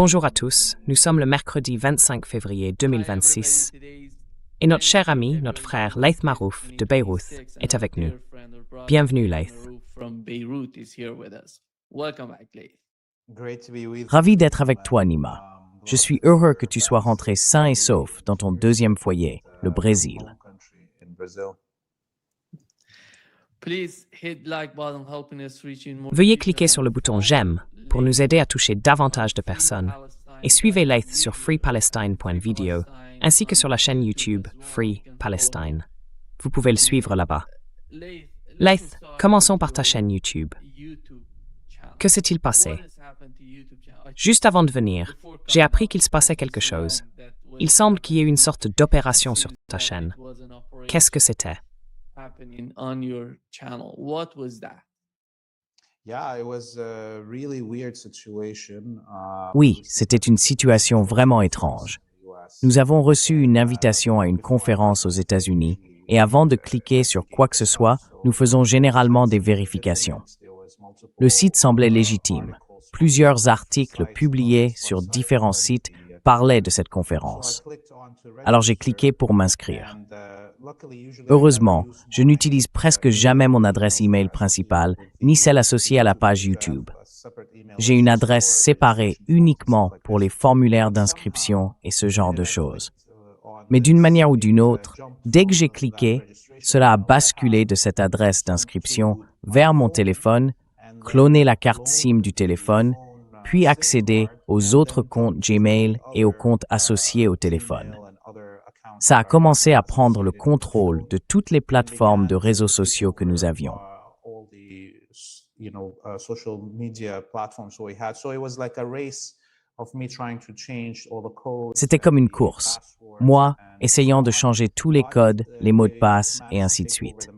Bonjour à tous, nous sommes le mercredi 25 février 2026 et notre cher ami, notre frère Laith Marouf de Beyrouth est avec nous. Bienvenue Laith. Ravi d'être avec toi, Nima. Je suis heureux que tu sois rentré sain et sauf dans ton deuxième foyer, le Brésil. Veuillez cliquer sur le bouton j'aime pour nous aider à toucher davantage de personnes et suivez Laith sur freepalestine.video ainsi que sur la chaîne YouTube Free Palestine. Vous pouvez le suivre là-bas. Laith, commençons par ta chaîne YouTube. Que s'est-il passé? Juste avant de venir, j'ai appris qu'il se passait quelque chose. Il semble qu'il y ait une sorte d'opération sur ta chaîne. Qu'est-ce que c'était? Oui, c'était une situation vraiment étrange. Nous avons reçu une invitation à une conférence aux États-Unis et avant de cliquer sur quoi que ce soit, nous faisons généralement des vérifications. Le site semblait légitime. Plusieurs articles publiés sur différents sites parlaient de cette conférence. Alors j'ai cliqué pour m'inscrire. Heureusement, je n'utilise presque jamais mon adresse email principale, ni celle associée à la page YouTube. J'ai une adresse séparée uniquement pour les formulaires d'inscription et ce genre de choses. Mais d'une manière ou d'une autre, dès que j'ai cliqué, cela a basculé de cette adresse d'inscription vers mon téléphone, cloné la carte SIM du téléphone, puis accéder aux autres comptes Gmail et aux comptes associés au téléphone. Ça a commencé à prendre le contrôle de toutes les plateformes de réseaux sociaux que nous avions. C'était comme une course. Moi, essayant de changer tous les codes, les mots de passe et ainsi de suite.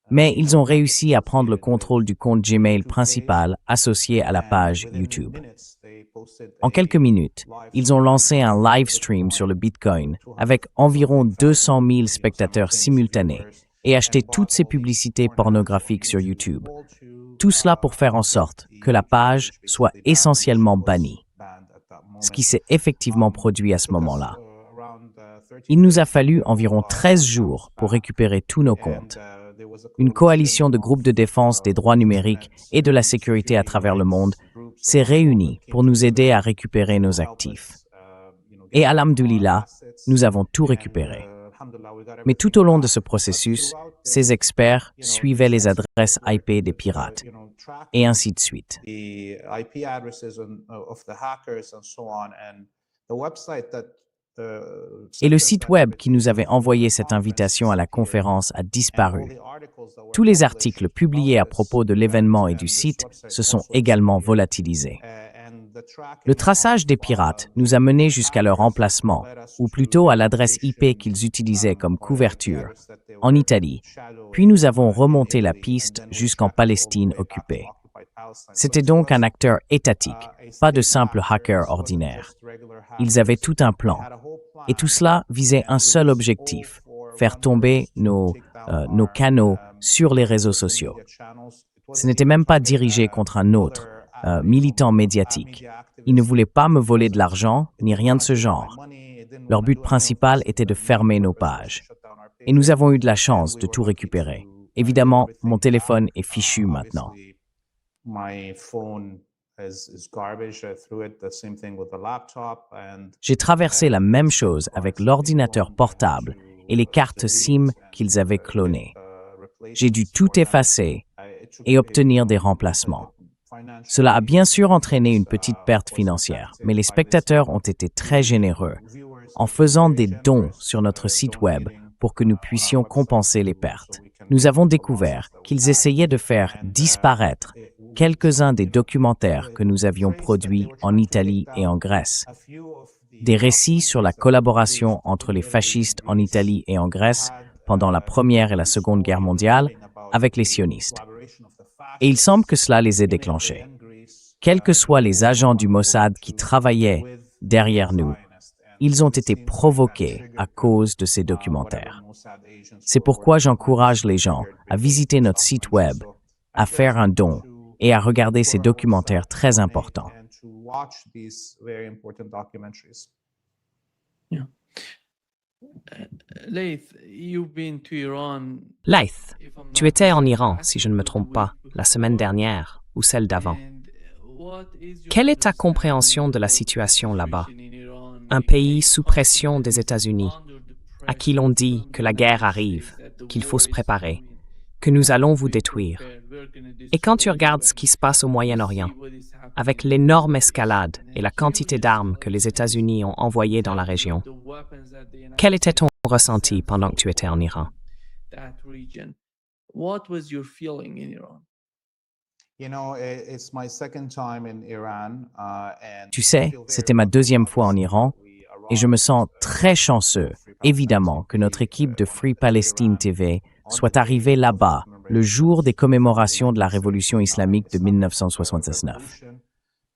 Mais ils ont réussi à prendre le contrôle du compte Gmail principal associé à la page YouTube. En quelques minutes, ils ont lancé un live stream sur le Bitcoin avec environ 200 000 spectateurs simultanés et acheté toutes ces publicités pornographiques sur YouTube. Tout cela pour faire en sorte que la page soit essentiellement bannie. Ce qui s'est effectivement produit à ce moment-là. Il nous a fallu environ 13 jours pour récupérer tous nos comptes. Une coalition de groupes de défense des droits numériques et de la sécurité à travers le monde s'est réunie pour nous aider à récupérer nos actifs. Et alhamdoulilah, nous avons tout récupéré. Mais tout au long de ce processus, ces experts suivaient les adresses IP des pirates, et ainsi de suite. Et le site web qui nous avait envoyé cette invitation à la conférence a disparu. Tous les articles publiés à propos de l'événement et du site se sont également volatilisés. Le traçage des pirates nous a menés jusqu'à leur emplacement, ou plutôt à l'adresse IP qu'ils utilisaient comme couverture, en Italie, puis nous avons remonté la piste jusqu'en Palestine occupée. C'était donc un acteur étatique, pas de simples hackers ordinaires. Ils avaient tout un plan. Et tout cela visait un seul objectif, faire tomber nos canaux sur les réseaux sociaux. Ce n'était même pas dirigé contre un autre, militant médiatique. Ils ne voulaient pas me voler de l'argent, ni rien de ce genre. Leur but principal était de fermer nos pages. Et nous avons eu de la chance de tout récupérer. Évidemment, mon téléphone est fichu maintenant. J'ai traversé la même chose avec l'ordinateur portable et les cartes SIM qu'ils avaient clonées. J'ai dû tout effacer et obtenir des remplacements. Cela a bien sûr entraîné une petite perte financière, mais les spectateurs ont été très généreux en faisant des dons sur notre site web pour que nous puissions compenser les pertes. Nous avons découvert qu'ils essayaient de faire disparaître quelques-uns des documentaires que nous avions produits en Italie et en Grèce. Des récits sur la collaboration entre les fascistes en Italie et en Grèce pendant la Première et la Seconde Guerre mondiale avec les sionistes. Et il semble que cela les ait déclenchés. Quels que soient les agents du Mossad qui travaillaient derrière nous, ils ont été provoqués à cause de ces documentaires. C'est pourquoi j'encourage les gens à visiter notre site web, à faire un don et à regarder ces documentaires très importants. Yeah. Laith, you've been to Iran. Laith, tu étais en Iran, si je ne me trompe pas, la semaine dernière ou celle d'avant. Quelle est ta compréhension de la situation là-bas? Un pays sous pression des États-Unis, à qui l'on dit que la guerre arrive, qu'il faut se préparer, que nous allons vous détruire. Et quand tu regardes ce qui se passe au Moyen-Orient, avec l'énorme escalade et la quantité d'armes que les États-Unis ont envoyées dans la région, quel était ton ressenti pendant que tu étais en Iran? What was your feeling in Iran? Tu sais, c'était ma deuxième fois en Iran et je me sens très chanceux, évidemment, que notre équipe de Free Palestine TV soit arrivée là-bas le jour des commémorations de la révolution islamique de 1979.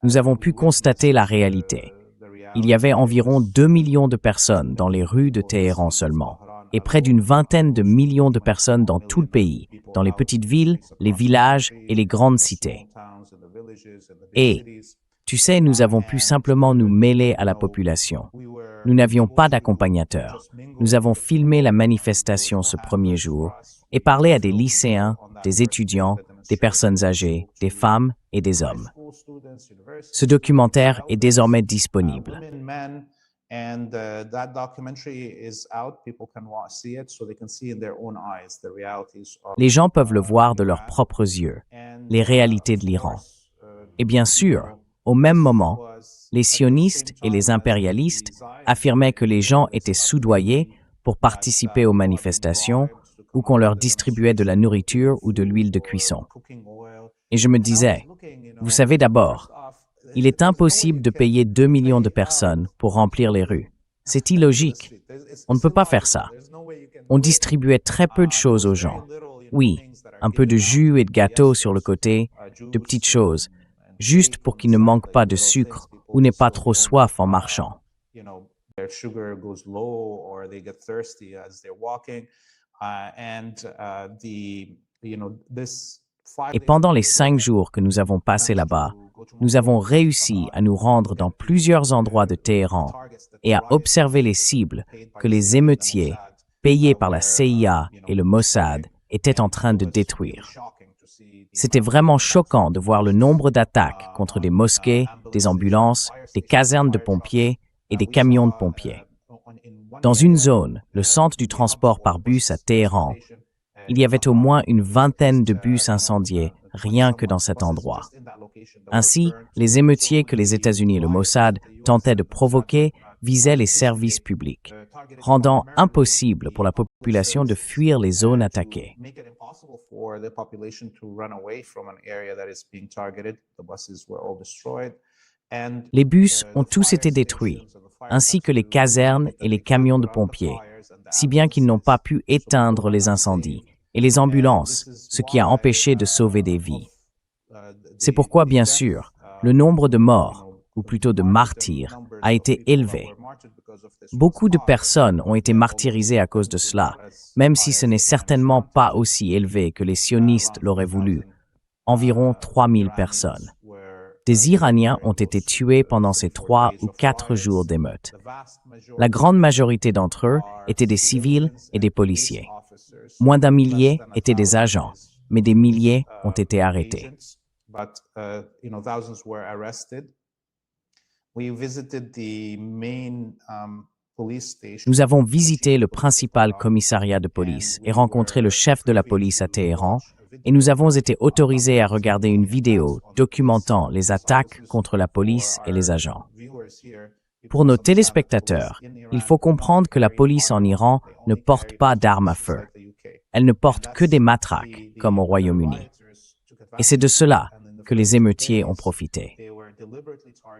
Nous avons pu constater la réalité. Il y avait environ 2 millions de personnes dans les rues de Téhéran seulement, et près d'une vingtaine de millions de personnes dans tout le pays, dans les petites villes, les villages et les grandes cités. Et, tu sais, nous avons pu simplement nous mêler à la population. Nous n'avions pas d'accompagnateur. Nous avons filmé la manifestation ce premier jour et parlé à des lycéens, des étudiants, des personnes âgées, des femmes et des hommes. Ce documentaire est désormais disponible. Les gens peuvent le voir de leurs propres yeux, les réalités de l'Iran. Et bien sûr, au même moment, les sionistes et les impérialistes affirmaient que les gens étaient soudoyés pour participer aux manifestations ou qu'on leur distribuait de la nourriture ou de l'huile de cuisson. Et je me disais, vous savez d'abord, il est impossible de payer 2 millions de personnes pour remplir les rues. C'est illogique. On ne peut pas faire ça. On distribuait très peu de choses aux gens. Oui, un peu de jus et de gâteaux sur le côté, de petites choses, juste pour qu'ils ne manquent pas de sucre ou n'aient pas trop soif en marchant. Et pendant les 5 jours que nous avons passés là-bas, nous avons réussi à nous rendre dans plusieurs endroits de Téhéran et à observer les cibles que les émeutiers, payés par la CIA et le Mossad, étaient en train de détruire. C'était vraiment choquant de voir le nombre d'attaques contre des mosquées, des ambulances, des casernes de pompiers et des camions de pompiers. Dans une zone, le centre du transport par bus à Téhéran, il y avait au moins une vingtaine de bus incendiés rien que dans cet endroit. Ainsi, les émeutiers que les États-Unis et le Mossad tentaient de provoquer visaient les services publics, rendant impossible pour la population de fuir les zones attaquées. Les bus ont tous été détruits, ainsi que les casernes et les camions de pompiers, si bien qu'ils n'ont pas pu éteindre les incendies, et les ambulances, ce qui a empêché de sauver des vies. C'est pourquoi, bien sûr, le nombre de morts, ou plutôt de martyrs, a été élevé. Beaucoup de personnes ont été martyrisées à cause de cela, même si ce n'est certainement pas aussi élevé que les sionistes l'auraient voulu, environ 3000 personnes. Des Iraniens ont été tués pendant ces 3 ou 4 jours d'émeute. La grande majorité d'entre eux étaient des civils et des policiers. Moins d'un millier étaient des agents, mais des milliers ont été arrêtés. Nous avons visité le principal commissariat de police et rencontré le chef de la police à Téhéran, et nous avons été autorisés à regarder une vidéo documentant les attaques contre la police et les agents. Pour nos téléspectateurs, il faut comprendre que la police en Iran ne porte pas d'armes à feu. Elle ne porte que des matraques, comme au Royaume-Uni. Et c'est de cela que les émeutiers ont profité.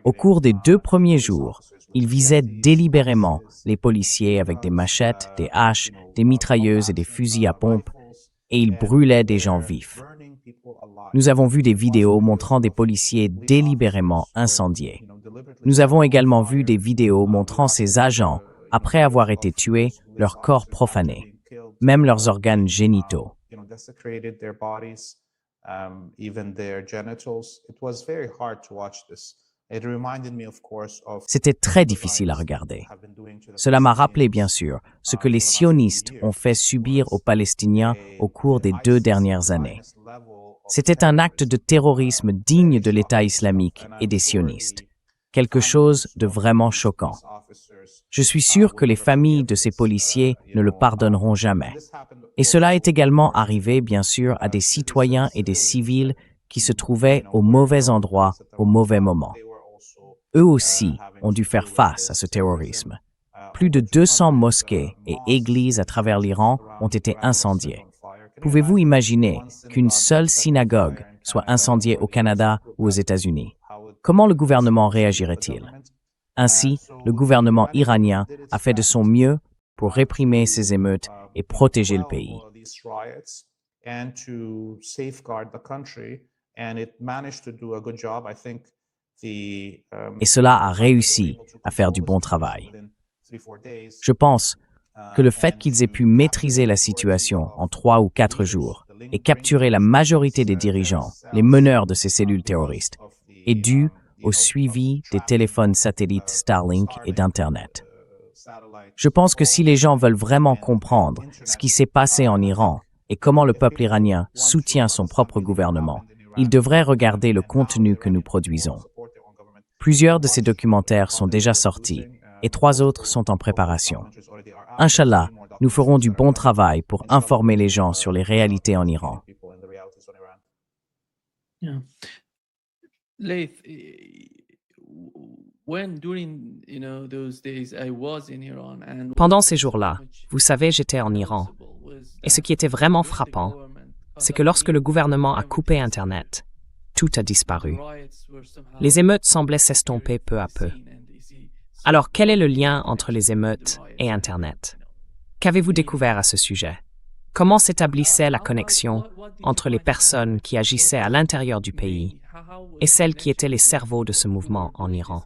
Au cours des 2 premiers jours, ils visaient délibérément les policiers avec des machettes, des haches, des mitrailleuses et des fusils à pompe, et ils brûlaient des gens vifs. Nous avons vu des vidéos montrant des policiers délibérément incendiés. Nous avons également vu des vidéos montrant ces agents, après avoir été tués, leur corps profanés, même leurs organes génitaux. C'était très difficile à regarder. Cela m'a rappelé, bien sûr, ce que les sionistes ont fait subir aux Palestiniens au cours des 2 dernières années. C'était un acte de terrorisme digne de l'État islamique et des sionistes. Quelque chose de vraiment choquant. Je suis sûr que les familles de ces policiers ne le pardonneront jamais. Et cela est également arrivé, bien sûr, à des citoyens et des civils qui se trouvaient au mauvais endroit, au mauvais moment. Eux aussi ont dû faire face à ce terrorisme. Plus de 200 mosquées et églises à travers l'Iran ont été incendiées. Pouvez-vous imaginer qu'une seule synagogue soit incendiée au Canada ou aux États-Unis? Comment le gouvernement réagirait-il? Ainsi, le gouvernement iranien a fait de son mieux pour réprimer ces émeutes et protéger le pays. Et cela a réussi à faire du bon travail. Je pense que le fait qu'ils aient pu maîtriser la situation en 3 ou 4 jours et capturer la majorité des dirigeants, les meneurs de ces cellules terroristes, est dû au suivi des téléphones satellites Starlink et d'Internet. Je pense que si les gens veulent vraiment comprendre ce qui s'est passé en Iran et comment le peuple iranien soutient son propre gouvernement, ils devraient regarder le contenu que nous produisons. Plusieurs de ces documentaires sont déjà sortis et 3 autres sont en préparation. Inch'Allah, nous ferons du bon travail pour informer les gens sur les réalités en Iran. Yeah. Laith, those days I was in Iran and Pendant ces jours-là, vous savez, j'étais en Iran. Et ce qui était vraiment frappant, c'est que lorsque le gouvernement a coupé Internet, tout a disparu. Les émeutes semblaient s'estomper peu à peu. Alors, quel est le lien entre les émeutes et Internet? Qu'avez-vous découvert à ce sujet? Comment s'établissait la connexion entre les personnes qui agissaient à l'intérieur du pays et celles qui étaient les cerveaux de ce mouvement en Iran?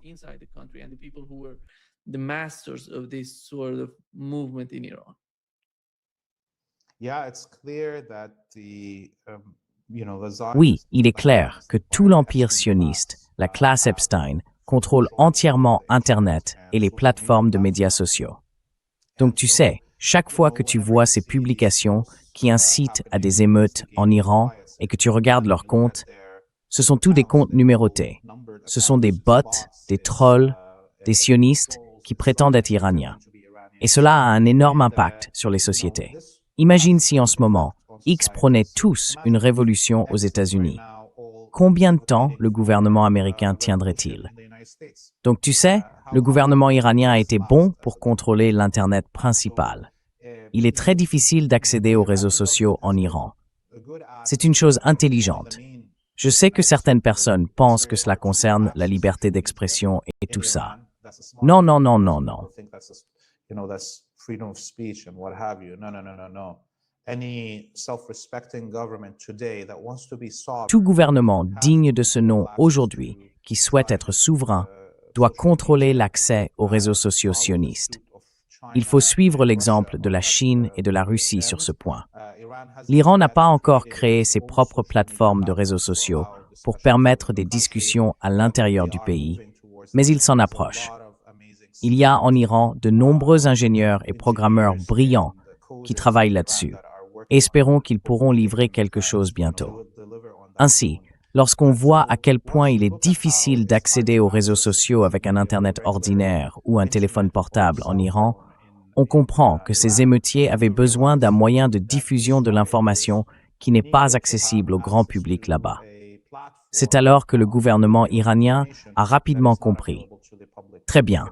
Oui, il est clair que tout l'empire sioniste, la classe Epstein, contrôle entièrement Internet et les plateformes de médias sociaux. Donc tu sais, chaque fois que tu vois ces publications qui incitent à des émeutes en Iran et que tu regardes leurs comptes, ce sont tous des comptes numérotés. Ce sont des bots, des trolls, des sionistes qui prétendent être iraniens. Et cela a un énorme impact sur les sociétés. Imagine si en ce moment, X prônait tous une révolution aux États-Unis. Combien de temps le gouvernement américain tiendrait-il? Donc tu sais, le gouvernement iranien a été bon pour contrôler l'Internet principal. Il est très difficile d'accéder aux réseaux sociaux en Iran. C'est une chose intelligente. Je sais que certaines personnes pensent que cela concerne la liberté d'expression et tout ça. Non, non, non, non, non. Tout gouvernement digne de ce nom aujourd'hui, qui souhaite être souverain, doit contrôler l'accès aux réseaux sociaux sionistes. Il faut suivre l'exemple de la Chine et de la Russie sur ce point. L'Iran n'a pas encore créé ses propres plateformes de réseaux sociaux pour permettre des discussions à l'intérieur du pays, mais il s'en approche. Il y a en Iran de nombreux ingénieurs et programmeurs brillants qui travaillent là-dessus. Espérons qu'ils pourront livrer quelque chose bientôt. Ainsi, lorsqu'on voit à quel point il est difficile d'accéder aux réseaux sociaux avec un Internet ordinaire ou un téléphone portable en Iran, on comprend que ces émeutiers avaient besoin d'un moyen de diffusion de l'information qui n'est pas accessible au grand public là-bas. C'est alors que le gouvernement iranien a rapidement compris. Très bien,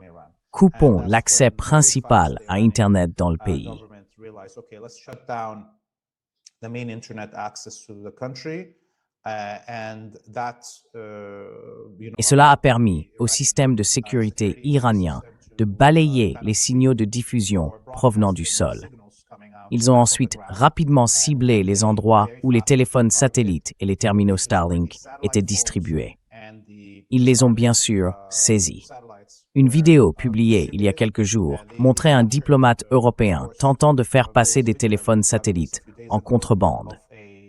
coupons l'accès principal à Internet dans le pays. Et cela a permis au système de sécurité iranien de balayer les signaux de diffusion provenant du sol. Ils ont ensuite rapidement ciblé les endroits où les téléphones satellites et les terminaux Starlink étaient distribués. Ils les ont bien sûr saisis. Une vidéo publiée il y a quelques jours montrait un diplomate européen tentant de faire passer des téléphones satellites en contrebande.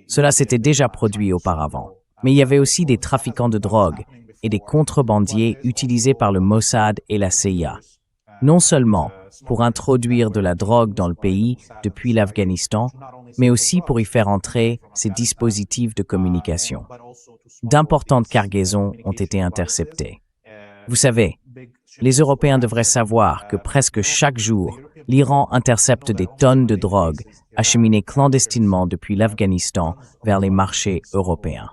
Cela s'était déjà produit auparavant, mais il y avait aussi des trafiquants de drogue et des contrebandiers utilisés par le Mossad et la CIA, non seulement pour introduire de la drogue dans le pays depuis l'Afghanistan, mais aussi pour y faire entrer ces dispositifs de communication. D'importantes cargaisons ont été interceptées. Vous savez, les Européens devraient savoir que presque chaque jour, l'Iran intercepte des tonnes de drogue acheminées clandestinement depuis l'Afghanistan vers les marchés européens.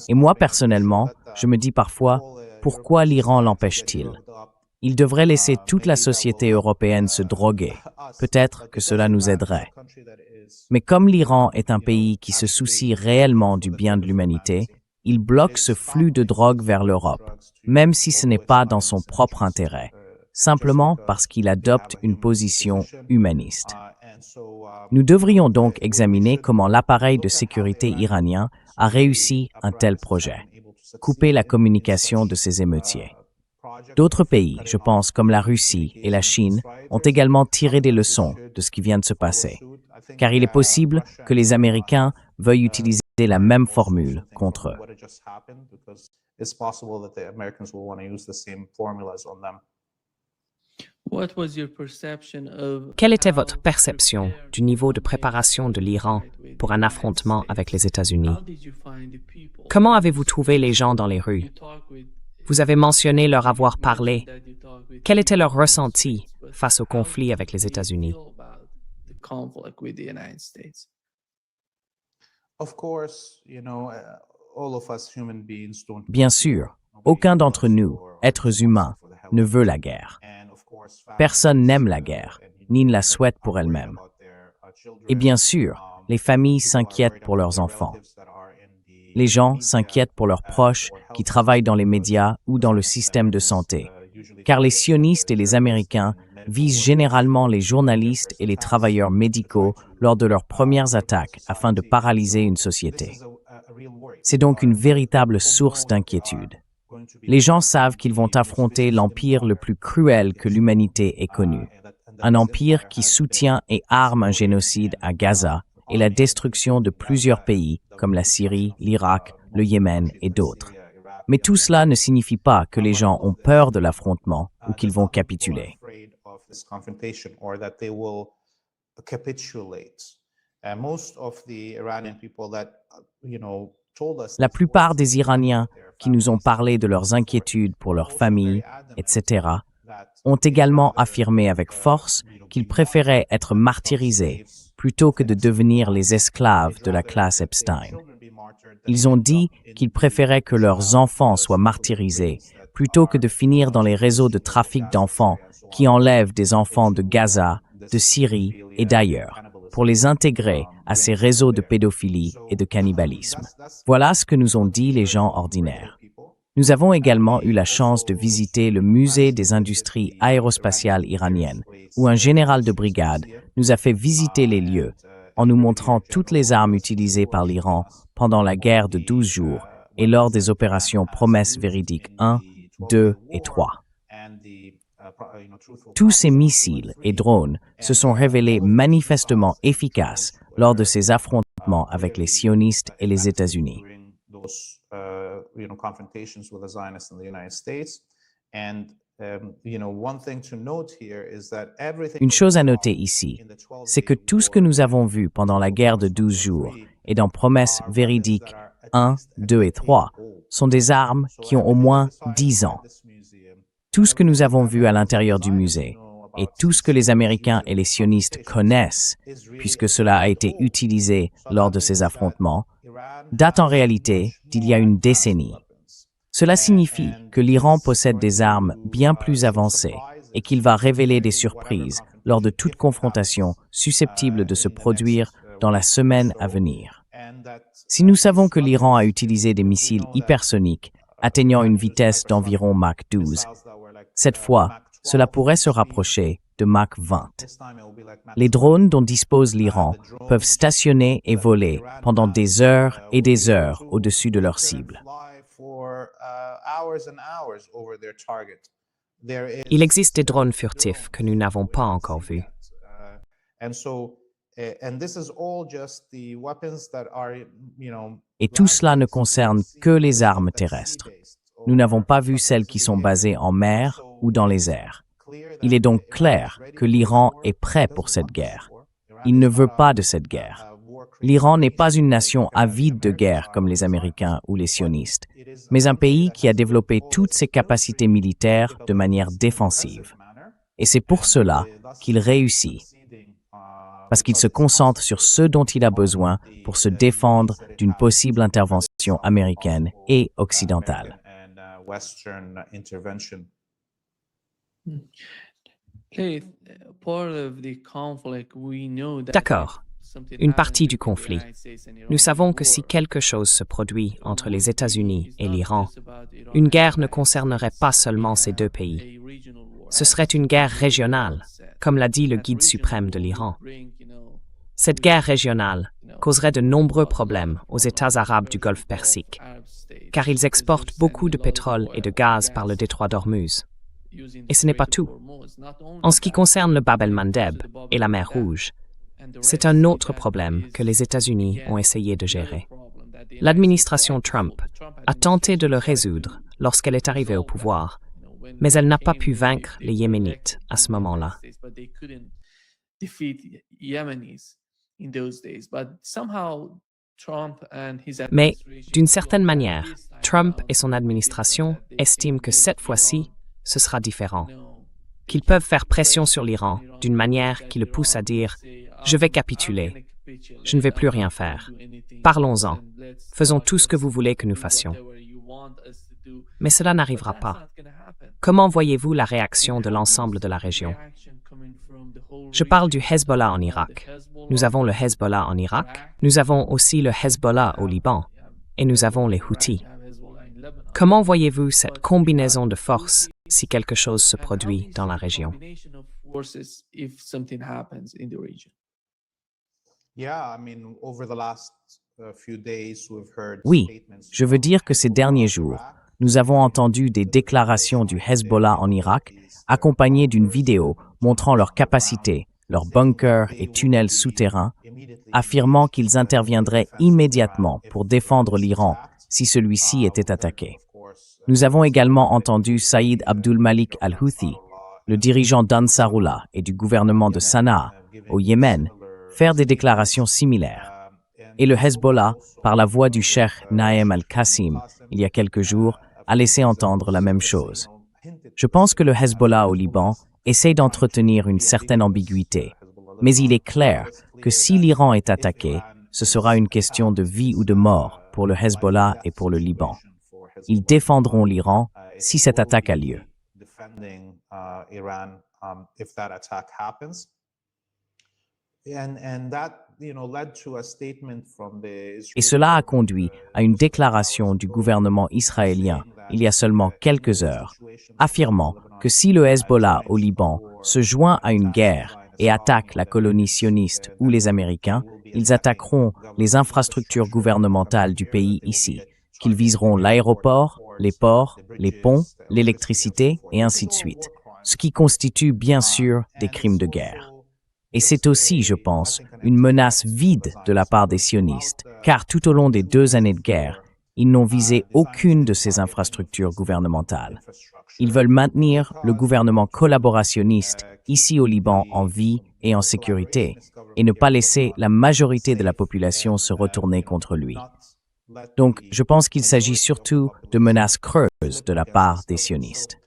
Et moi, personnellement, je me dis parfois, pourquoi l'Iran l'empêche-t-il? Il devrait laisser toute la société européenne se droguer. Peut-être que cela nous aiderait. Mais comme l'Iran est un pays qui se soucie réellement du bien de l'humanité, il bloque ce flux de drogue vers l'Europe, même si ce n'est pas dans son propre intérêt, simplement parce qu'il adopte une position humaniste. Nous devrions donc examiner comment l'appareil de sécurité iranien a réussi un tel projet, couper la communication de ces émeutiers. D'autres pays, je pense comme la Russie et la Chine, ont également tiré des leçons de ce qui vient de se passer, car il est possible que les Américains veuillent utiliser la même formule contre eux. Quelle était votre perception du niveau de préparation de l'Iran pour un affrontement avec les États-Unis? Comment avez-vous trouvé les gens dans les rues? Vous avez mentionné leur avoir parlé. Quel était leur ressenti face au conflit avec les États-Unis? Bien sûr, aucun d'entre nous, êtres humains, ne veut la guerre. Personne n'aime la guerre, ni ne la souhaite pour elle-même. Et bien sûr, les familles s'inquiètent pour leurs enfants. Les gens s'inquiètent pour leurs proches qui travaillent dans les médias ou dans le système de santé, car les sionistes et les Américains visent généralement les journalistes et les travailleurs médicaux lors de leurs premières attaques afin de paralyser une société. C'est donc une véritable source d'inquiétude. Les gens savent qu'ils vont affronter l'empire le plus cruel que l'humanité ait connu, un empire qui soutient et arme un génocide à Gaza et la destruction de plusieurs pays comme la Syrie, l'Irak, le Yémen et d'autres. Mais tout cela ne signifie pas que les gens ont peur de l'affrontement ou qu'ils vont capituler. La plupart des Iraniens qui nous ont parlé de leurs inquiétudes pour leurs familles, etc., ont également affirmé avec force qu'ils préféraient être martyrisés plutôt que de devenir les esclaves de la classe Epstein. Ils ont dit qu'ils préféraient que leurs enfants soient martyrisés plutôt que de finir dans les réseaux de trafic d'enfants qui enlèvent des enfants de Gaza, de Syrie et d'ailleurs, pour les intégrer à ces réseaux de pédophilie et de cannibalisme. Voilà ce que nous ont dit les gens ordinaires. Nous avons également eu la chance de visiter le musée des industries aérospatiales iraniennes, où un général de brigade nous a fait visiter les lieux, en nous montrant toutes les armes utilisées par l'Iran pendant la guerre de 12 jours et lors des opérations Promesse Véridique 1, 2 et 3. Tous ces missiles et drones se sont révélés manifestement efficaces lors de ces affrontements avec les sionistes et les États-Unis. Une chose à noter ici, c'est que tout ce que nous avons vu pendant la guerre de 12 jours et dans Promesse Véridique 1, 2 et 3 sont des armes qui ont au moins 10 ans. Tout ce que nous avons vu à l'intérieur du musée et tout ce que les Américains et les sionistes connaissent, puisque cela a été utilisé lors de ces affrontements, date en réalité d'il y a une décennie. Cela signifie que l'Iran possède des armes bien plus avancées et qu'il va révéler des surprises lors de toute confrontation susceptible de se produire dans la semaine à venir. Si nous savons que l'Iran a utilisé des missiles hypersoniques atteignant une vitesse d'environ Mach 12, cette fois, cela pourrait se rapprocher de Mach 20. Les drones dont dispose l'Iran peuvent stationner et voler pendant des heures et des heures au-dessus de leur cible. Il existe des drones furtifs que nous n'avons pas encore vus. Et tout cela ne concerne que les armes terrestres. Nous n'avons pas vu celles qui sont basées en mer ou dans les airs. Il est donc clair que l'Iran est prêt pour cette guerre. Il ne veut pas de cette guerre. L'Iran n'est pas une nation avide de guerre comme les Américains ou les sionistes, mais un pays qui a développé toutes ses capacités militaires de manière défensive. Et c'est pour cela qu'il réussit, parce qu'il se concentre sur ce dont il a besoin pour se défendre d'une possible intervention américaine et occidentale. D'accord. Une partie du conflit. Nous savons que si quelque chose se produit entre les États-Unis et l'Iran, une guerre ne concernerait pas seulement ces deux pays. Ce serait une guerre régionale, comme l'a dit le guide suprême de l'Iran. Cette guerre régionale causerait de nombreux problèmes aux États arabes du Golfe Persique, car ils exportent beaucoup de pétrole et de gaz par le détroit d'Ormuz. Et ce n'est pas tout. En ce qui concerne le Bab el-Mandeb et la mer Rouge, c'est un autre problème que les États-Unis ont essayé de gérer. L'administration Trump a tenté de le résoudre lorsqu'elle est arrivée au pouvoir, mais elle n'a pas pu vaincre les Yéménites à ce moment-là. Mais, d'une certaine manière, Trump et son administration estiment que cette fois-ci, ce sera différent. Qu'ils peuvent faire pression sur l'Iran d'une manière qui le pousse à dire « Je vais capituler. Je ne vais plus rien faire. Parlons-en. Faisons tout ce que vous voulez que nous fassions. » Mais cela n'arrivera pas. Comment voyez-vous la réaction de l'ensemble de la région? Je parle du Hezbollah en Irak. Nous avons le Hezbollah en Irak, nous avons aussi le Hezbollah au Liban, et nous avons les Houthis. Comment voyez-vous cette combinaison de forces si quelque chose se produit dans la région? Oui, je veux dire que ces derniers jours, nous avons entendu des déclarations du Hezbollah en Irak, accompagnées d'une vidéo montrant leurs capacités, leurs bunkers et tunnels souterrains, affirmant qu'ils interviendraient immédiatement pour défendre l'Iran si celui-ci était attaqué. Nous avons également entendu Saïd Abdul Malik al-Houthi, le dirigeant d'Ansarullah et du gouvernement de Sanaa, au Yémen, faire des déclarations similaires. Et le Hezbollah, par la voix du cheikh Naïm al-Qassim, il y a quelques jours, a laissé entendre la même chose. Je pense que le Hezbollah au Liban essaie d'entretenir une certaine ambiguïté, mais il est clair que si l'Iran est attaqué, ce sera une question de vie ou de mort pour le Hezbollah et pour le Liban. Ils défendront l'Iran si cette attaque a lieu. Et cela a conduit à une déclaration du gouvernement israélien il y a seulement quelques heures, affirmant que si le Hezbollah au Liban se joint à une guerre et attaque la colonie sioniste ou les Américains, ils attaqueront les infrastructures gouvernementales du pays ici, qu'ils viseront l'aéroport, les ports, les ponts, l'électricité et ainsi de suite, ce qui constitue bien sûr des crimes de guerre. Et c'est aussi, je pense, une menace vide de la part des sionistes, car tout au long des 2 années de guerre, ils n'ont visé aucune de ces infrastructures gouvernementales. Ils veulent maintenir le gouvernement collaborationniste ici au Liban en vie et en sécurité, et ne pas laisser la majorité de la population se retourner contre lui. Donc, je pense qu'il s'agit surtout de menaces creuses de la part des sionistes.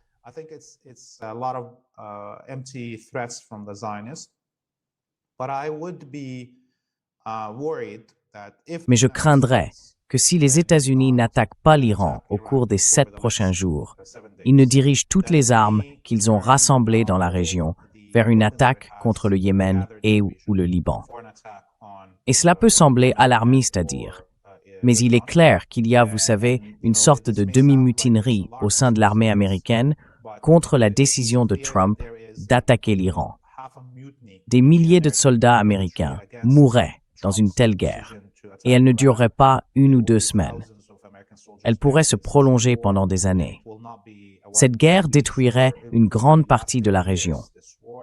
Mais je craindrais que si les États-Unis n'attaquent pas l'Iran au cours des 7 prochains jours, ils ne dirigent toutes les armes qu'ils ont rassemblées dans la région vers une attaque contre le Yémen et ou le Liban. Et cela peut sembler alarmiste à dire, mais il est clair qu'il y a, vous savez, une sorte de demi-mutinerie au sein de l'armée américaine contre la décision de Trump d'attaquer l'Iran. Des milliers de soldats américains mourraient dans une telle guerre, et elle ne durerait pas 1 ou 2 semaines. Elle pourrait se prolonger pendant des années. Cette guerre détruirait une grande partie de la région.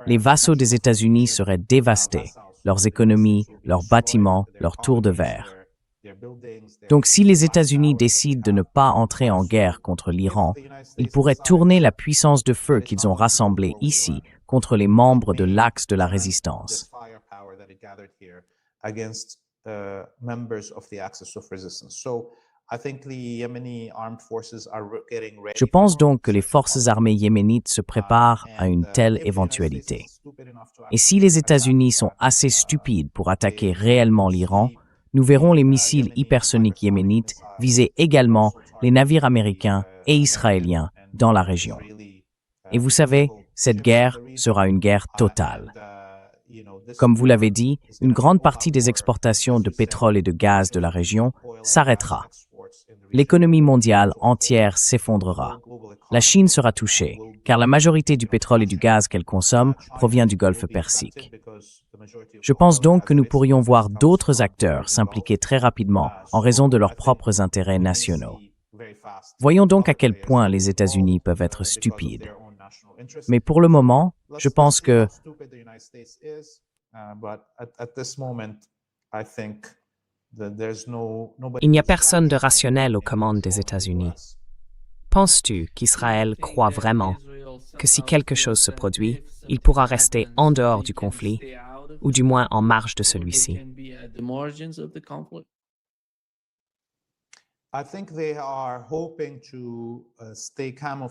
Les vassaux des États-Unis seraient dévastés, leurs économies, leurs bâtiments, leurs tours de verre. Donc si les États-Unis décident de ne pas entrer en guerre contre l'Iran, ils pourraient tourner la puissance de feu qu'ils ont rassemblée ici contre les membres de l'Axe de la Résistance. Je pense donc que les forces armées yéménites se préparent à une telle éventualité. Et si les États-Unis sont assez stupides pour attaquer réellement l'Iran, nous verrons les missiles hypersoniques yéménites viser également les navires américains et israéliens dans la région. Et vous savez, cette guerre sera une guerre totale. Comme vous l'avez dit, une grande partie des exportations de pétrole et de gaz de la région s'arrêtera. L'économie mondiale entière s'effondrera. La Chine sera touchée, car la majorité du pétrole et du gaz qu'elle consomme provient du Golfe Persique. Je pense donc que nous pourrions voir d'autres acteurs s'impliquer très rapidement en raison de leurs propres intérêts nationaux. Voyons donc à quel point les États-Unis peuvent être stupides. Mais pour le moment, je pense que Il n'y a personne de rationnel aux commandes des États-Unis. Penses-tu qu'Israël croit vraiment que si quelque chose se produit, il pourra rester en dehors du conflit, ou du moins en marge de celui-ci?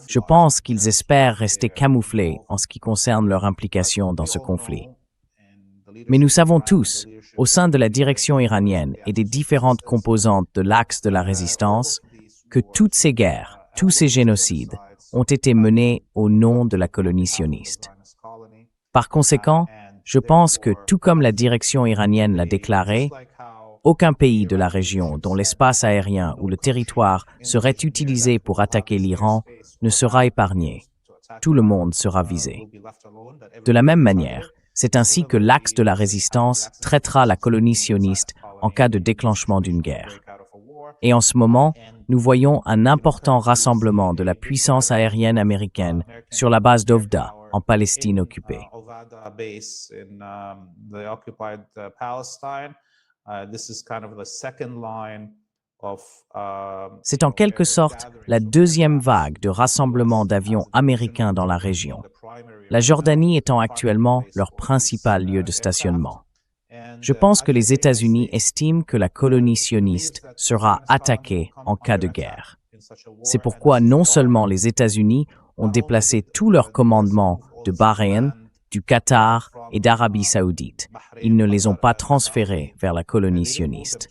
je pense qu'ils espèrent rester camouflés en ce qui concerne leur implication dans ce conflit. Mais nous savons tous, au sein de la direction iranienne et des différentes composantes de l'Axe de la Résistance, que toutes ces guerres, tous ces génocides ont été menés au nom de la colonie sioniste. Par conséquent, je pense que tout comme la direction iranienne l'a déclaré, aucun pays de la région dont l'espace aérien ou le territoire serait utilisé pour attaquer l'Iran ne sera épargné. Tout le monde sera visé. De la même manière, c'est ainsi que l'Axe de la Résistance traitera la colonie sioniste en cas de déclenchement d'une guerre. Et en ce moment, nous voyons un important rassemblement de la puissance aérienne américaine sur la base d'Ovda, en Palestine occupée. C'est en quelque sorte la deuxième vague de rassemblement d'avions américains dans la région, la Jordanie étant actuellement leur principal lieu de stationnement. Je pense que les États-Unis estiment que la colonie sioniste sera attaquée en cas de guerre. C'est pourquoi non seulement les États-Unis ont déplacé tous leurs commandements de Bahreïn, du Qatar et d'Arabie saoudite. Ils ne les ont pas transférés vers la colonie sioniste.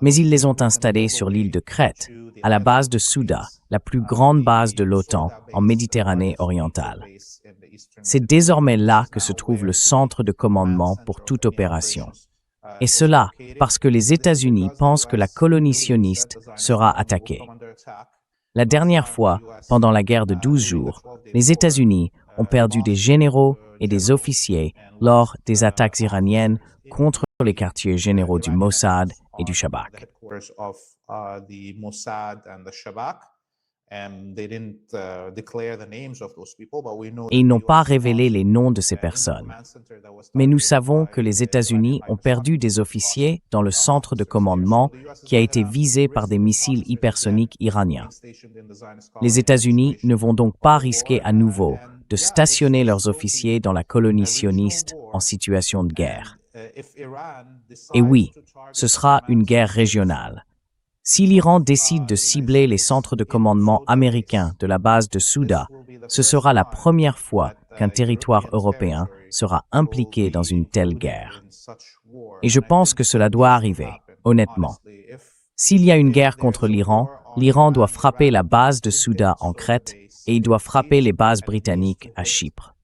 Mais ils les ont installés sur l'île de Crète, à la base de Souda, la plus grande base de l'OTAN en Méditerranée orientale. C'est désormais là que se trouve le centre de commandement pour toute opération. Et cela parce que les États-Unis pensent que la colonie sioniste sera attaquée. La dernière fois, pendant la guerre de 12 jours, les États-Unis ont perdu des généraux et des officiers lors des attaques iraniennes contre les quartiers généraux du Mossad et du Shabak. Et ils n'ont pas révélé les noms de ces personnes. Mais nous savons que les États-Unis ont perdu des officiers dans le centre de commandement qui a été visé par des missiles hypersoniques iraniens. Les États-Unis ne vont donc pas risquer à nouveau de stationner leurs officiers dans la colonie sioniste en situation de guerre. Et oui, ce sera une guerre régionale. Si l'Iran décide de cibler les centres de commandement américains de la base de Souda, ce sera la première fois qu'un territoire européen sera impliqué dans une telle guerre. Et je pense que cela doit arriver, honnêtement. S'il y a une guerre contre l'Iran, l'Iran doit frapper la base de Souda en Crète et il doit frapper les bases britanniques à Chypre.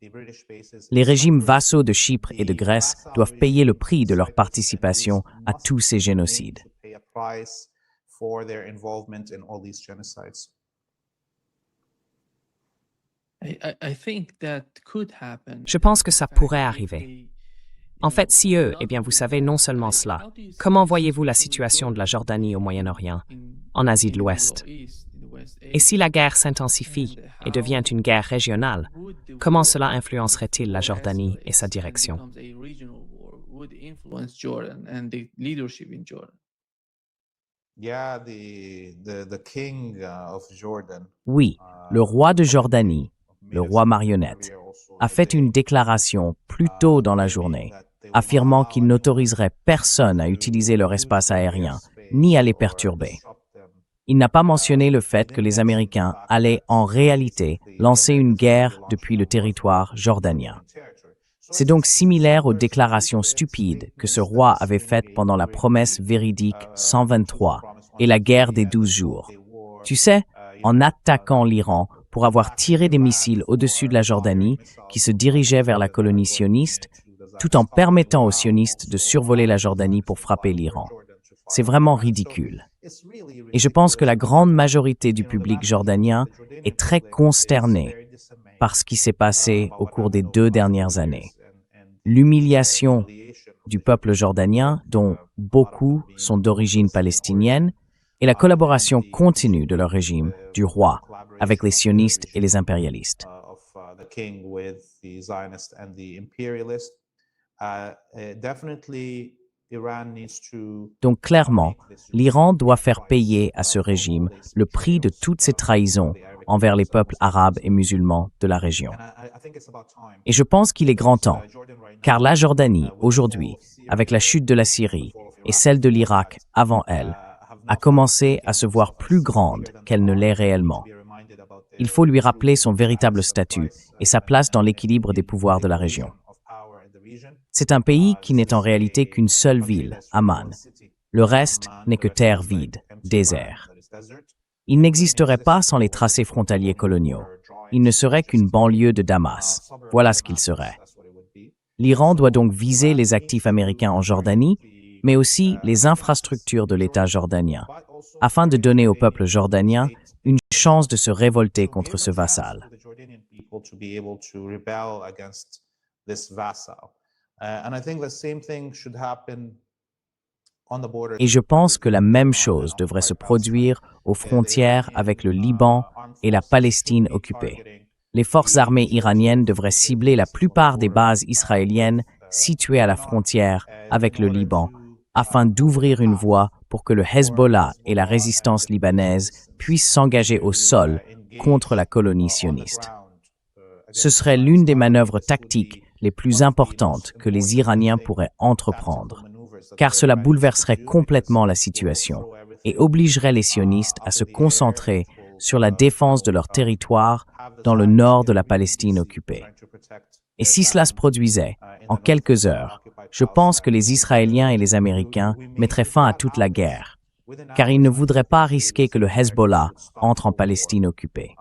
Les régimes vassaux de Chypre et de Grèce doivent payer le prix de leur participation à tous ces génocides. Je pense que ça pourrait arriver. En fait, si eux, eh bien vous savez non seulement cela, comment voyez-vous la situation de la Jordanie au Moyen-Orient, en Asie de l'Ouest? Et si la guerre s'intensifie et devient une guerre régionale, comment cela influencerait-il la Jordanie et sa direction? would influence Jordan and the leadership in Jordan. Yeah, the king of Jordan. Oui, le roi de Jordanie, le roi marionnette, a fait une déclaration plus tôt dans la journée, affirmant qu'il n'autoriserait personne à utiliser leur espace aérien, ni à les perturber. Il n'a pas mentionné le fait que les Américains allaient en réalité lancer une guerre depuis le territoire jordanien. C'est donc similaire aux déclarations stupides que ce roi avait faites pendant la promesse véridique 123 et la guerre des 12 jours. Tu sais, en attaquant l'Iran pour avoir tiré des missiles au-dessus de la Jordanie qui se dirigeaient vers la colonie sioniste, tout en permettant aux sionistes de survoler la Jordanie pour frapper l'Iran. C'est vraiment ridicule. Et je pense que la grande majorité du public jordanien est très consternée par ce qui s'est passé au cours des 2 dernières années. L'humiliation du peuple jordanien, dont beaucoup sont d'origine palestinienne, et la collaboration continue de leur régime, du roi, avec les sionistes et les impérialistes. Donc clairement, l'Iran doit faire payer à ce régime le prix de toutes ces trahisons envers les peuples arabes et musulmans de la région. Et je pense qu'il est grand temps, car la Jordanie, aujourd'hui, avec la chute de la Syrie et celle de l'Irak avant elle, a commencé à se voir plus grande qu'elle ne l'est réellement. Il faut lui rappeler son véritable statut et sa place dans l'équilibre des pouvoirs de la région. C'est un pays qui n'est en réalité qu'une seule ville, Amman. Le reste n'est que terre vide, désert. Il n'existerait pas sans les tracés frontaliers coloniaux. Il ne serait qu'une banlieue de Damas. Voilà ce qu'il serait. L'Iran doit donc viser les actifs américains en Jordanie, mais aussi les infrastructures de l'État jordanien, afin de donner au peuple jordanien une chance de se révolter contre ce vassal. Et je pense que la même chose devrait se produire aux frontières avec le Liban et la Palestine occupée. Les forces armées iraniennes devraient cibler la plupart des bases israéliennes situées à la frontière avec le Liban, afin d'ouvrir une voie pour que le Hezbollah et la résistance libanaise puissent s'engager au sol contre la colonie sioniste. Ce serait l'une des manœuvres tactiques les plus importantes que les Iraniens pourraient entreprendre, car cela bouleverserait complètement la situation et obligerait les sionistes à se concentrer sur la défense de leur territoire dans le nord de la Palestine occupée. Et si cela se produisait, en quelques heures, je pense que les Israéliens et les Américains mettraient fin à toute la guerre, car ils ne voudraient pas risquer que le Hezbollah entre en Palestine occupée.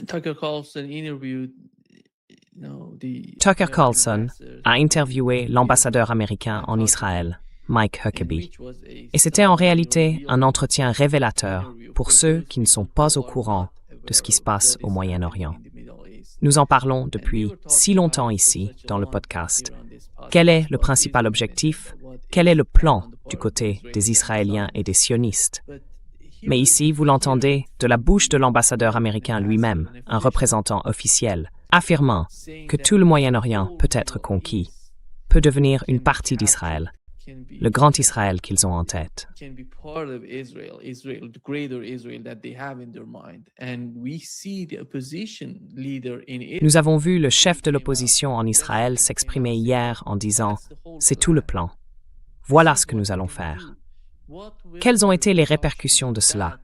Tucker Carlson interviewed Tucker Carlson a interviewé l'ambassadeur américain en Israël, Mike Huckabee. Et c'était en réalité un entretien révélateur pour ceux qui ne sont pas au courant de ce qui se passe au Moyen-Orient. Nous en parlons depuis si longtemps ici, dans le podcast. Quel est le principal objectif? Quel est le plan du côté des Israéliens et des sionistes? Mais ici, vous l'entendez de la bouche de l'ambassadeur américain lui-même, un représentant officiel, affirmant que tout le Moyen-Orient peut être conquis, peut devenir une partie d'Israël, le grand Israël qu'ils ont en tête. Nous avons vu le chef de l'opposition en Israël s'exprimer hier en disant « C'est tout le plan. Voilà ce que nous allons faire. » Quelles ont été les répercussions de cela?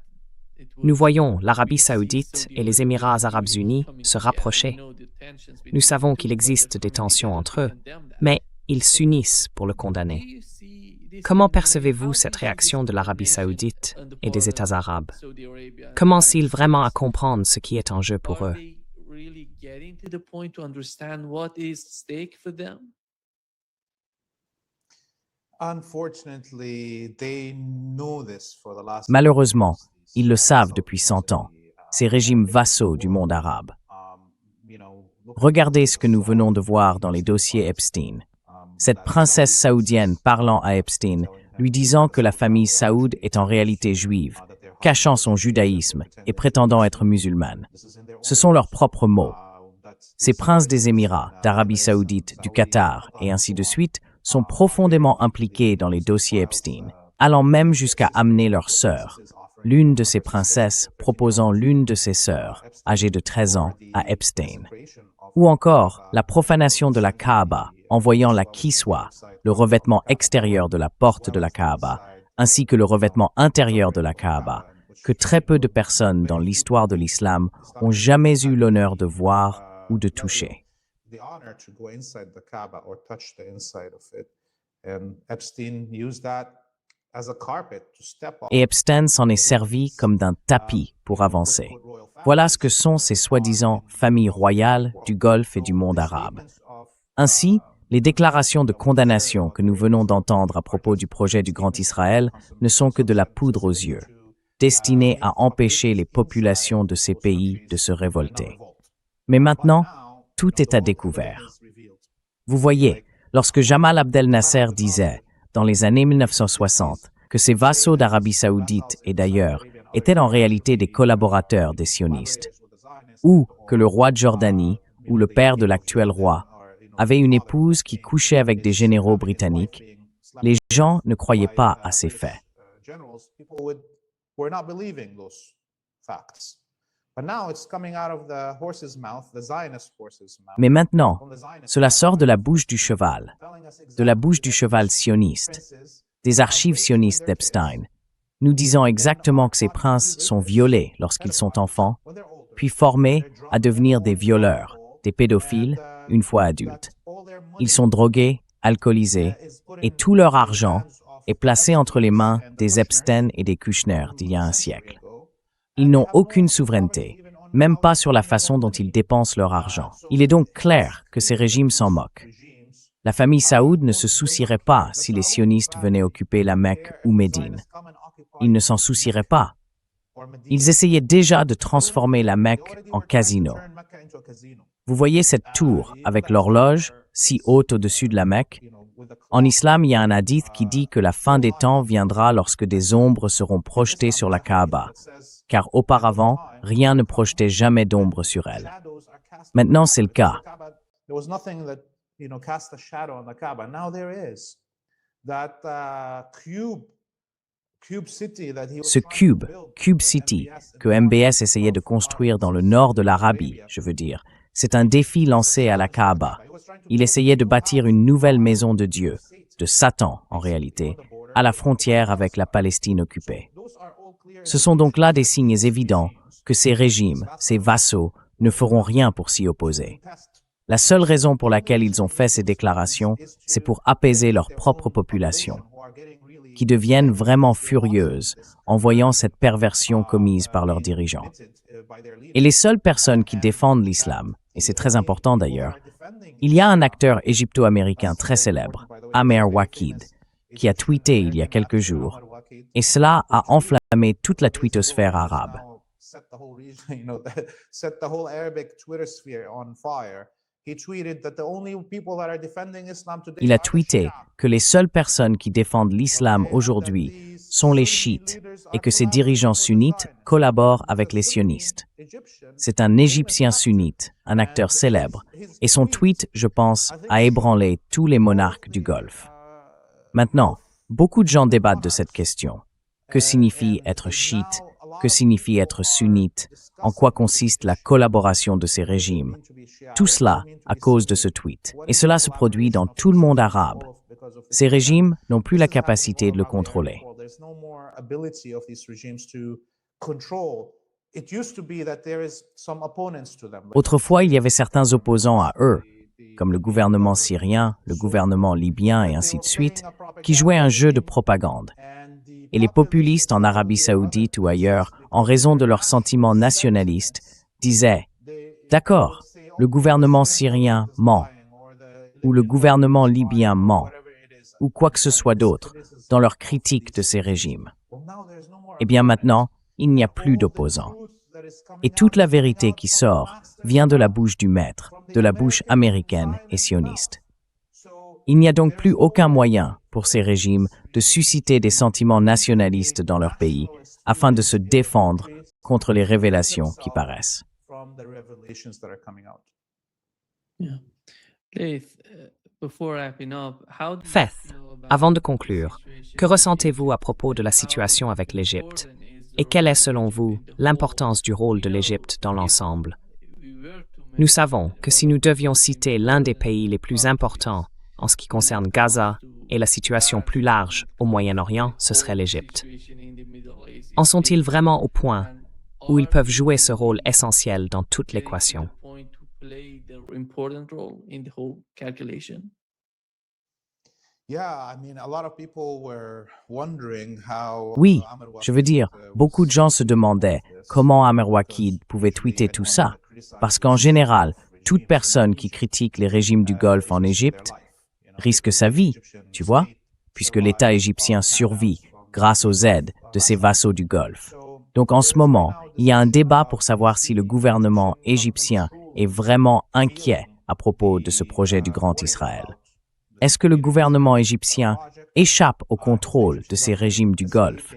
Nous voyons l'Arabie saoudite et les Émirats arabes unis se rapprocher. Nous savons qu'il existe des tensions entre eux, mais ils s'unissent pour le condamner. Comment percevez-vous cette réaction de l'Arabie saoudite et des États arabes? Commencent-ils vraiment à comprendre ce qui est en jeu pour eux? Malheureusement, ils le savent depuis 100 ans, ces régimes vassaux du monde arabe. Regardez ce que nous venons de voir dans les dossiers Epstein. Cette princesse saoudienne parlant à Epstein, lui disant que la famille Saoud est en réalité juive, cachant son judaïsme et prétendant être musulmane. Ce sont leurs propres mots. Ces princes des Émirats, d'Arabie Saoudite, du Qatar et ainsi de suite sont profondément impliqués dans les dossiers Epstein, allant même jusqu'à amener leur sœur, l'une de ces princesses proposant l'une de ses sœurs, âgée de 13 ans, à Epstein. Ou encore la profanation de la Kaaba, envoyant la kiswa, le revêtement extérieur de la porte de la Kaaba, ainsi que le revêtement intérieur de la Kaaba, que très peu de personnes dans l'histoire de l'islam ont jamais eu l'honneur de voir ou de toucher. Et Epstein s'en est servi comme d'un tapis pour avancer. Voilà ce que sont ces soi-disant familles royales du Golfe et du monde arabe. Ainsi, les déclarations de condamnation que nous venons d'entendre à propos du projet du Grand Israël ne sont que de la poudre aux yeux, destinées à empêcher les populations de ces pays de se révolter. Mais maintenant, tout est à découvert. Vous voyez, lorsque Jamal Abdel Nasser disait, dans les années 1960, que ses vassaux d'Arabie Saoudite et d'ailleurs étaient en réalité des collaborateurs des sionistes, ou que le roi de Jordanie, ou le père de l'actuel roi, avait une épouse qui couchait avec des généraux britanniques, les gens ne croyaient pas à ces faits. Mais maintenant, cela sort de la bouche du cheval sioniste, des archives sionistes d'Epstein, nous disant exactement que ces princes sont violés lorsqu'ils sont enfants, puis formés à devenir des violeurs, des pédophiles, une fois adultes. Ils sont drogués, alcoolisés, et tout leur argent est placé entre les mains des Epstein et des Kushner d'il y a un siècle. Ils n'ont aucune souveraineté, même pas sur la façon dont ils dépensent leur argent. Il est donc clair que ces régimes s'en moquent. La famille Saoud ne se soucierait pas si les sionistes venaient occuper la Mecque ou Médine. Ils ne s'en soucieraient pas. Ils essayaient déjà de transformer la Mecque en casino. Vous voyez cette tour avec l'horloge si haute au-dessus de la Mecque? En islam, il y a un hadith qui dit que la fin des temps viendra lorsque des ombres seront projetées sur la Kaaba, car auparavant, rien ne projetait jamais d'ombre sur elle. Maintenant, c'est le cas. Ce Cube City, que MBS essayait de construire dans le nord de l'Arabie, je veux dire, c'est un défi lancé à la Kaaba. Il essayait de bâtir une nouvelle maison de Dieu, de Satan en réalité, à la frontière avec la Palestine occupée. Ce sont donc là des signes évidents que ces régimes, ces vassaux, ne feront rien pour s'y opposer. La seule raison pour laquelle ils ont fait ces déclarations, c'est pour apaiser leur propre population, qui deviennent vraiment furieuses en voyant cette perversion commise par leurs dirigeants. Et les seules personnes qui défendent l'islam, et c'est très important d'ailleurs, il y a un acteur égypto-américain très célèbre, Amer Wakid, qui a tweeté il y a quelques jours, et cela a enflammé toute la twittosphère arabe. Il a tweeté que les seules personnes qui défendent l'islam aujourd'hui sont les chiites et que ses dirigeants sunnites collaborent avec les sionistes. C'est un Égyptien sunnite, un acteur célèbre, et son tweet, je pense, a ébranlé tous les monarques du Golfe. Maintenant, beaucoup de gens débattent de cette question. Que signifie être chiite? Que signifie être sunnite? En quoi consiste la collaboration de ces régimes? Tout cela à cause de ce tweet. Et cela se produit dans tout le monde arabe. Ces régimes n'ont plus la capacité de le contrôler. Autrefois, il y avait certains opposants à eux, comme le gouvernement syrien, le gouvernement libyen et ainsi de suite, qui jouaient un jeu de propagande. Et les populistes en Arabie Saoudite ou ailleurs, en raison de leurs sentiments nationalistes, disaient « D'accord, le gouvernement syrien ment, ou le gouvernement libyen ment, ou quoi que ce soit d'autre, dans leur critique de ces régimes. » Eh bien maintenant, il n'y a plus d'opposants. Et toute la vérité qui sort vient de la bouche du maître, de la bouche américaine et sioniste. Il n'y a donc plus aucun moyen pour ces régimes de susciter des sentiments nationalistes dans leur pays, afin de se défendre contre les révélations qui paraissent. from the revelations that are coming out. Yeah. Laith, before wrapping up, how do you Faith, feel about avant de the conclure, situation que in ressentez-vous à Egypt? propos de la How situation avec l'Égypte? important is the Et quelle role est, of selon Egypt vous, in the whole? l'importance du rôle de We know l'Égypte dans if l'ensemble? we were to Nous make savons que si nous devions citer l'un des pays les plus importants en ce qui concerne Gaza et la situation plus large au Moyen-Orient, ce serait l'Égypte. En sont-ils vraiment au point où ils peuvent jouer ce rôle essentiel dans toute l'équation? Yeah, I mean, a lot of people were wondering how Oui, Ahmed je veux dire, Waqid, beaucoup de gens se demandaient comment Amer Waqid pouvait tweeter tout ça, parce qu'en général, toute personne qui critique les régimes du Golfe en Égypte risque sa vie, tu vois, puisque l'État égyptien survit grâce aux aides de ses vassaux du Golfe. Donc en ce moment, il y a un débat pour savoir si le gouvernement égyptien est vraiment inquiet à propos de ce projet du Grand Israël. Est-ce que le gouvernement égyptien échappe au contrôle de ces régimes du Golfe?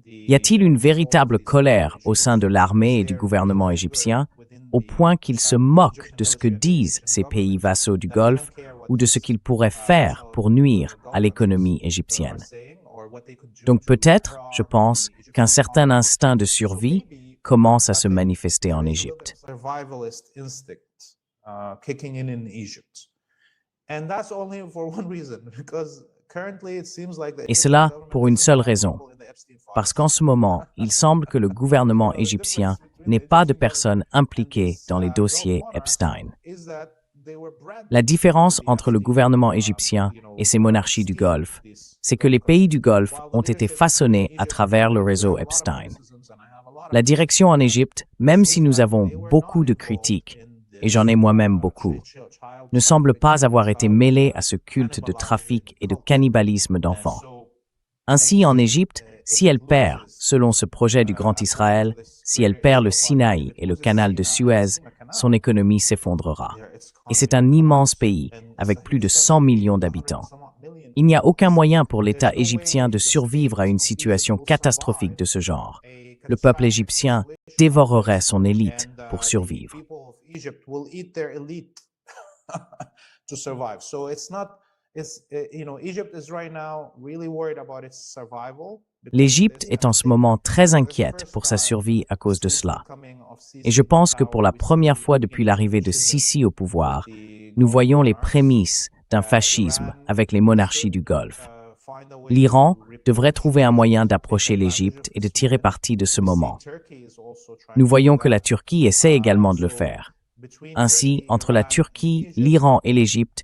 Y a-t-il une véritable colère au sein de l'armée et du gouvernement égyptien, au point qu'ils se moquent de ce que disent ces pays vassaux du Golfe ou de ce qu'ils pourraient faire pour nuire à l'économie égyptienne? Donc peut-être, je pense, qu'un certain instinct de survie commence à se manifester en Égypte. Survivalist instinct kicking in Egypt. And that's only for one reason, because currently it seems like the Et cela pour une seule raison, parce qu'en ce moment, il semble que le gouvernement égyptien n'ait pas de personnes impliquées dans les dossiers Epstein. La différence entre le gouvernement égyptien et ses monarchies du Golfe, c'est que les pays du Golfe ont été façonnés à travers le réseau Epstein. La direction en Égypte, même si nous avons beaucoup de critiques, et j'en ai moi-même beaucoup, ne semble pas avoir été mêlée à ce culte de trafic et de cannibalisme d'enfants. Ainsi, en Égypte, si elle perd, selon ce projet du Grand Israël, si elle perd le Sinaï et le canal de Suez, son économie s'effondrera. Et c'est un immense pays, avec plus de 100 millions d'habitants. Il n'y a aucun moyen pour l'État égyptien de survivre à une situation catastrophique de ce genre. Le peuple égyptien dévorerait son élite pour survivre. Egypt will eat their elite to survive. So Egypt is right now really worried about its survival. L'Égypte est en ce moment très inquiète pour sa survie à cause de cela. Et je pense que pour la première fois depuis l'arrivée de Sisi au pouvoir, nous voyons les prémices d'un fascisme avec les monarchies du Golfe. L'Iran devrait trouver un moyen d'approcher l'Égypte et de tirer parti de ce moment. Nous voyons que la Turquie essaie également de le faire. Ainsi, entre la Turquie, l'Iran et l'Égypte,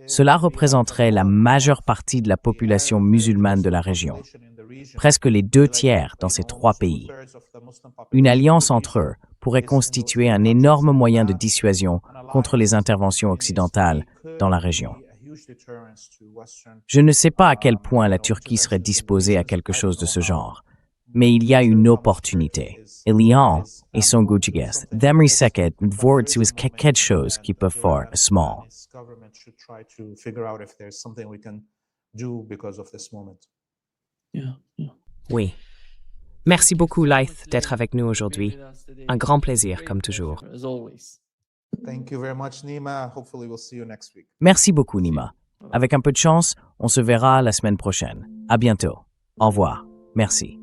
cela représenterait la majeure partie de la population musulmane de la région, presque les 2/3 dans ces 3 pays. Une alliance entre eux pourrait constituer un énorme moyen de dissuasion contre les interventions occidentales dans la région. Je ne sais pas à quel point la Turquie serait disposée à quelque chose de ce genre, mais il y a une opportunité. Et l'Iran et son gouvernement devraient s'occuper de quelque chose qui peut faire small. Oui. Merci beaucoup, Laith, d'être avec nous aujourd'hui. Un grand plaisir, comme toujours. Thank you very much, Nima. Hopefully we'll see you next week. Merci beaucoup, Nima. Avec un peu de chance, on se verra la semaine prochaine. À bientôt. Au revoir. Merci.